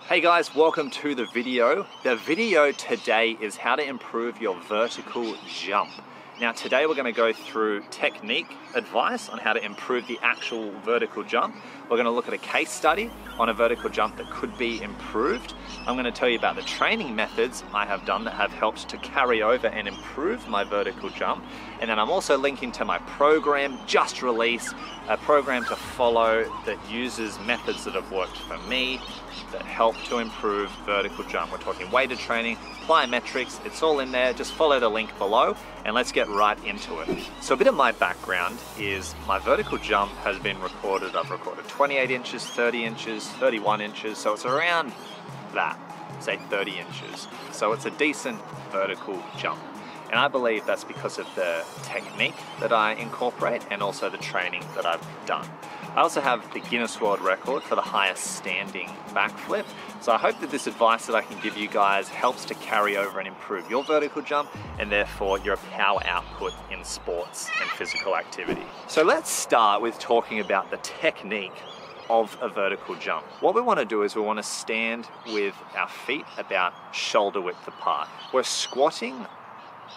Hey guys, welcome to the video. The video today is how to improve your vertical jump. Now today we're going to go through technique advice on how to improve the actual vertical jump. We're going to look at a case study on a vertical jump that could be improved. I'm going to tell you about the training methods I have done that have helped to carry over and improve my vertical jump. And then I'm also linking to my program, just released, a program to follow that uses methods that have worked for me that help to improve vertical jump. We're talking weighted training, plyometrics, it's all in there. Just follow the link below and let's get right into it. So a bit of my background is my vertical jump has been recorded. I've recorded 28 inches, 30 inches, 31 inches. So it's around that, say 30 inches. So it's a decent vertical jump. And I believe that's because of the technique that I incorporate and also the training that I've done. I also have the Guinness World Record for the highest standing backflip. So I hope that this advice that I can give you guys helps to carry over and improve your vertical jump and therefore your power output in sports and physical activity. So let's start with talking about the technique of a vertical jump. What we want to do is we want to stand with our feet about shoulder width apart. We're squatting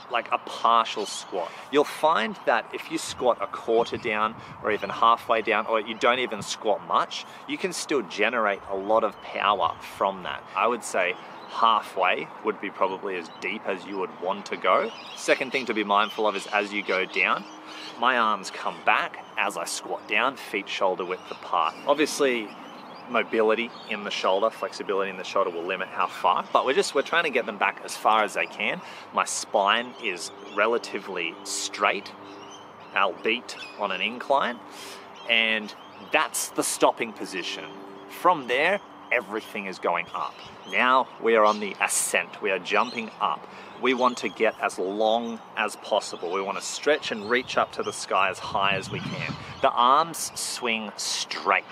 like a partial squat. You'll find that if you squat a quarter down or even halfway down, or you don't even squat much, you can still generate a lot of power from that. I would say halfway would be probably as deep as you would want to go. Second thing to be mindful of is as you go down, my arms come back as I squat down, feet shoulder width apart. Obviously, mobility in the shoulder, flexibility in the shoulder will limit how far, but we're trying to get them back as far as they can. My spine is relatively straight, albeit on an incline, and that's the stopping position. From there, everything is going up. Now we are on the ascent, we are jumping up. We want to get as long as possible. We want to stretch and reach up to the sky as high as we can. The arms swing straight.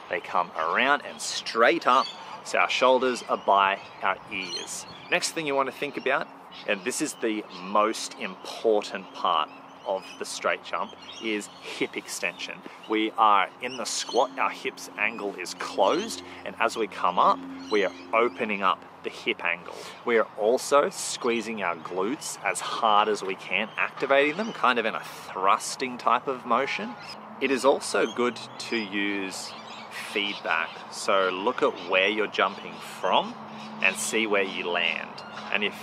They come around and straight up, so our shoulders are by our ears. Next thing you want to think about, and this is the most important part of the straight jump, is hip extension. We are in the squat, our hips angle is closed, and as we come up, we are opening up the hip angle. We are also squeezing our glutes as hard as we can, activating them, kind of in a thrusting type of motion. It is also good to use feedback. So look at where you're jumping from and see where you land. And if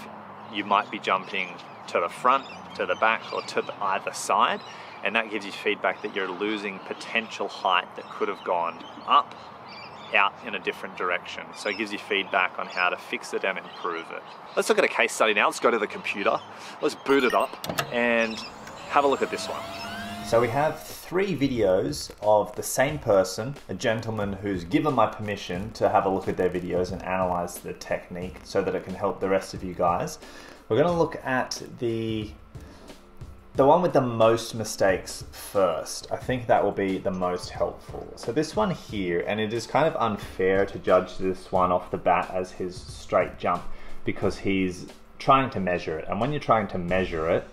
you might be jumping to the front, to the back, or to either side, and that gives you feedback that you're losing potential height that could have gone up, out in a different direction. So it gives you feedback on how to fix it and improve it. Let's look at a case study now. Let's go to the computer. Let's boot it up and have a look at this one. So we have 3 videos of the same person, a gentleman who's given my permission to have a look at their videos and analyze the technique so that it can help the rest of you guys. We're going to look at the one with the most mistakes first. I think that will be the most helpful. So this one here, and it is kind of unfair to judge this one off the bat as his straight jump because he's trying to measure it. And when you're trying to measure it,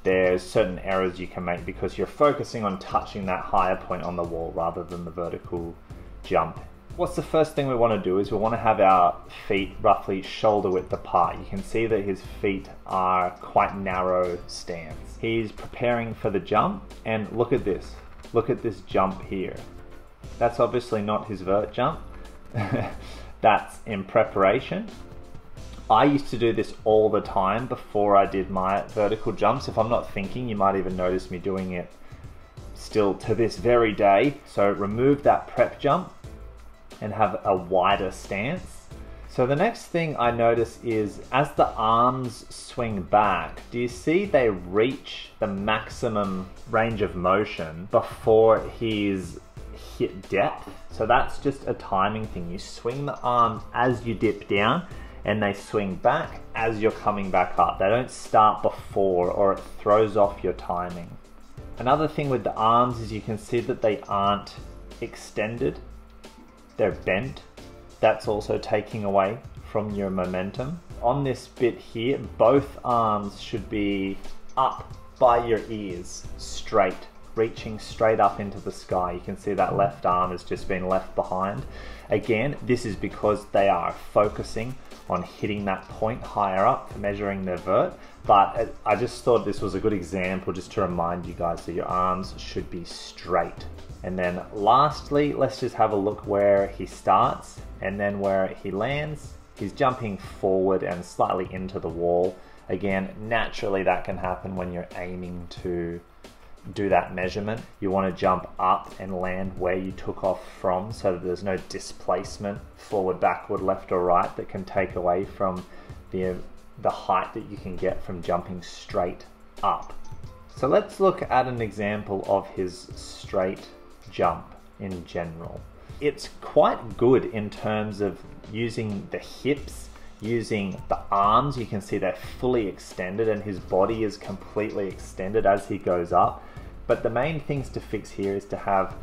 there's certain errors you can make because you're focusing on touching that higher point on the wall rather than the vertical jump. What's the first thing we want to do is we want to have our feet roughly shoulder width apart. You can see that his feet are quite narrow stance. He's preparing for the jump, and look at this. Look at this jump here. That's obviously not his vert jump. That's in preparation. I used to do this all the time before I did my vertical jumps. If I'm not thinking, you might even notice me doing it still to this very day. So remove that prep jump and have a wider stance. So the next thing I notice is as the arms swing back, do you see they reach the maximum range of motion before he's hit depth? So that's just a timing thing. You swing the arms as you dip down, and they swing back as you're coming back up. They don't start before or it throws off your timing. Another thing with the arms is you can see that they aren't extended, they're bent. That's also taking away from your momentum. On this bit here, both arms should be up by your ears, straight. reaching straight up into the sky. You can see that left arm has just been left behind. Again, this is because they are focusing on hitting that point higher up for measuring their vert, but I just thought this was a good example just to remind you guys that your arms should be straight. And then lastly, let's just have a look where he starts and then where he lands. He's jumping forward and slightly into the wall. Again, naturally that can happen when you're aiming to do that measurement. You want to jump up and land where you took off from so that there's no displacement forward, backward, left or right that can take away from the height that you can get from jumping straight up. So let's look at an example of his straight jump in general. It's quite good in terms of using the hips, using the arms. You can see they're fully extended and his body is completely extended as he goes up. But the main things to fix here is to have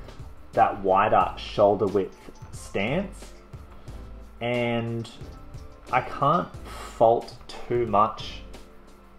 that wider shoulder width stance. And I can't fault too much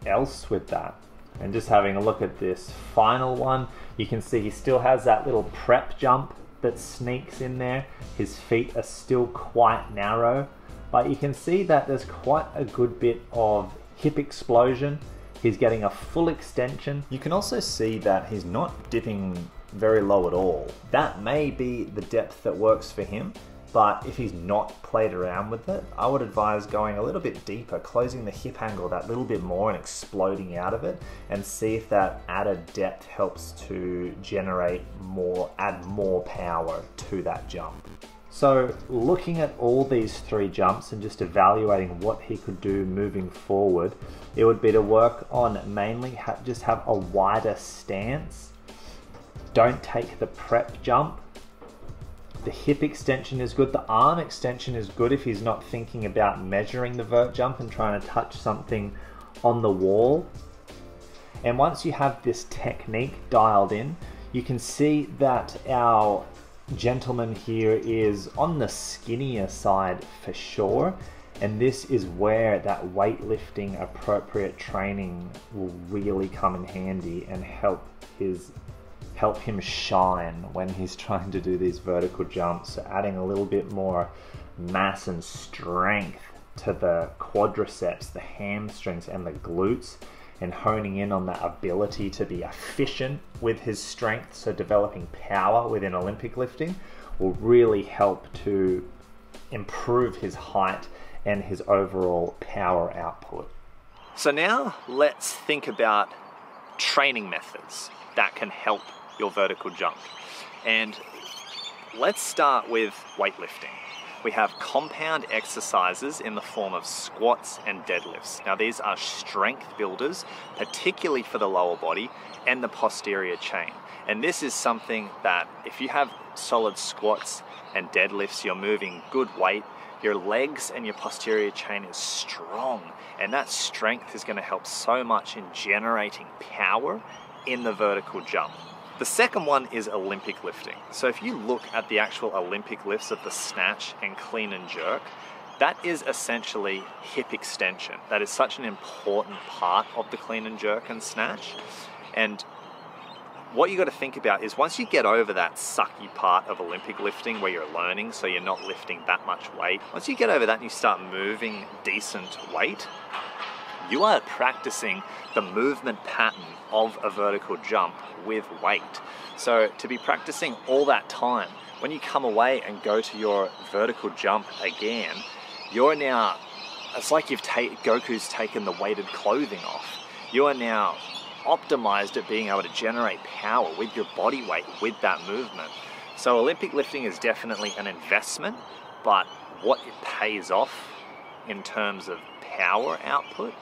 else with that. And just having a look at this final one, you can see he still has that little prep jump that sneaks in there. His feet are still quite narrow, but you can see that there's quite a good bit of hip explosion. He's getting a full extension. You can also see that he's not dipping very low at all. That may be the depth that works for him, but if he's not played around with it, I would advise going a little bit deeper, closing the hip angle that little bit more and exploding out of it, and see if that added depth helps to generate more, add more power to that jump. So looking at all these three jumps and just evaluating what he could do moving forward, it would be to work on mainly just have a wider stance. Don't take the prep jump. The hip extension is good. The arm extension is good if he's not thinking about measuring the vert jump and trying to touch something on the wall. And once you have this technique dialed in, you can see that our gentleman here is on the skinnier side for sure, and this is where that weightlifting appropriate training will really come in handy and help him shine when he's trying to do these vertical jumps. So adding a little bit more mass and strength to the quadriceps, the hamstrings and the glutes, and honing in on that ability to be efficient with his strength, so developing power within Olympic lifting, will really help to improve his height and his overall power output. So now let's think about training methods that can help your vertical jump. And let's start with weightlifting. We have compound exercises in the form of squats and deadlifts. Now these are strength builders, particularly for the lower body and the posterior chain. And this is something that if you have solid squats and deadlifts, you're moving good weight, your legs and your posterior chain is strong. And that strength is going to help so much in generating power in the vertical jump. The second one is Olympic lifting. So if you look at the actual Olympic lifts of the snatch and clean and jerk, that is essentially hip extension. That is such an important part of the clean and jerk and snatch. And what you got to think about is once you get over that sucky part of Olympic lifting where you're learning, so you're not lifting that much weight, once you get over that and you start moving decent weight, you are practicing the movement pattern of a vertical jump with weight. So to be practicing all that time, when you come away and go to your vertical jump again, you're now, it's like Goku's taken the weighted clothing off. You are now optimized at being able to generate power with your body weight with that movement. So Olympic lifting is definitely an investment, but what it pays off in terms of power output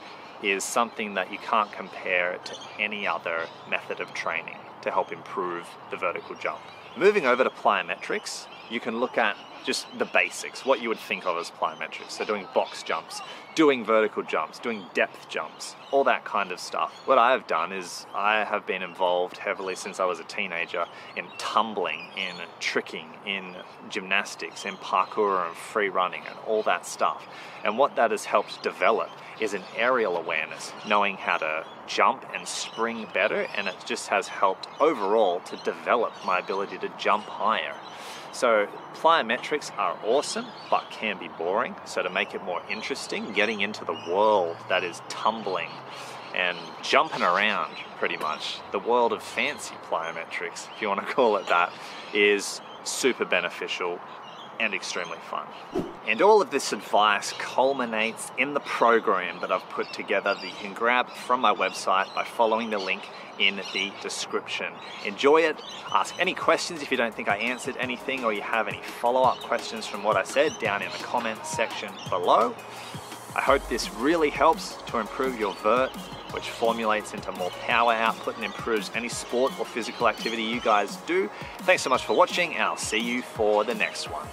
is something that you can't compare to any other method of training to help improve the vertical jump. Moving over to plyometrics, you can look at just the basics, what you would think of as plyometrics. So doing box jumps, doing vertical jumps, doing depth jumps, all that kind of stuff. What I have done is I have been involved heavily since I was a teenager in tumbling, in tricking, in gymnastics, in parkour and free running and all that stuff. And what that has helped develop is an aerial awareness, knowing how to jump and spring better, and it just has helped overall to develop my ability to jump higher. So plyometrics are awesome, but can be boring. So to make it more interesting, getting into the world that is tumbling and jumping around, pretty much, the world of fancy plyometrics, if you want to call it that, is super beneficial and extremely fun. And all of this advice culminates in the program that I've put together that you can grab from my website by following the link in the description. Enjoy it. Ask any questions if you don't think I answered anything, or you have any follow-up questions from what I said down in the comments section below. I hope this really helps to improve your vert, which formulates into more power output and improves any sport or physical activity you guys do. Thanks so much for watching, and I'll see you for the next one.